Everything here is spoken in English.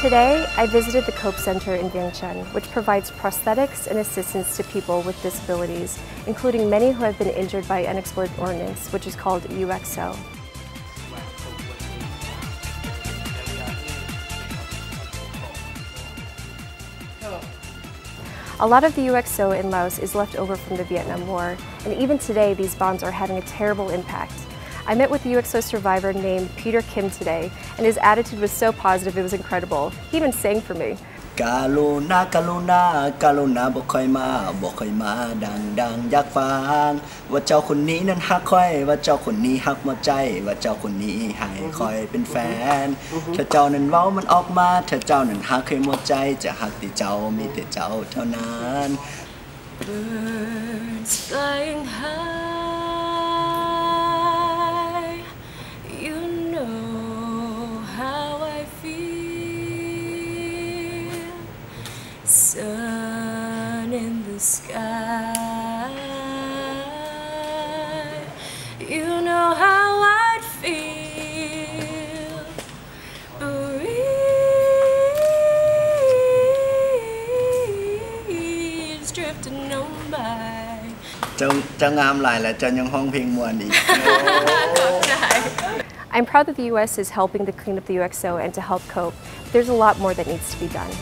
Today, I visited the COPE Center in Vientiane, which provides prosthetics and assistance to people with disabilities, including many who have been injured by unexploded ordnance, which is called UXO. A lot of the UXO in Laos is left over from the Vietnam War, and even today these bombs are having a terrible impact. I met with a UXO survivor named Peter Kim today, and his attitude was so positive it was incredible. He even sang for me. กาลูนาบ่ค่อยมาดังอยากฟังว่าเจ้าคนนี้นั้นฮักค่อยว่าเจ้าคนนี้ฮักหมดใจว่าเจ้าคนนี้ให้ค่อยเป็นแฟนถ้าเจ้านั้นเว้ามันออกมาถ้าเจ้านั้นฮักให้หมดใจจะฮักแต่เจ้ามีแต่เจ้าเท่านั้น Birds flying high, you know how I feel. Sun in the sky, you know how I'd feel. Breeze drifting on by. เจ้างามหลายและเจ้ายังห้องเพลงม่วนอีก I'm proud that the US is helping to clean up the UXO and to help COPE. There's a lot more that needs to be done.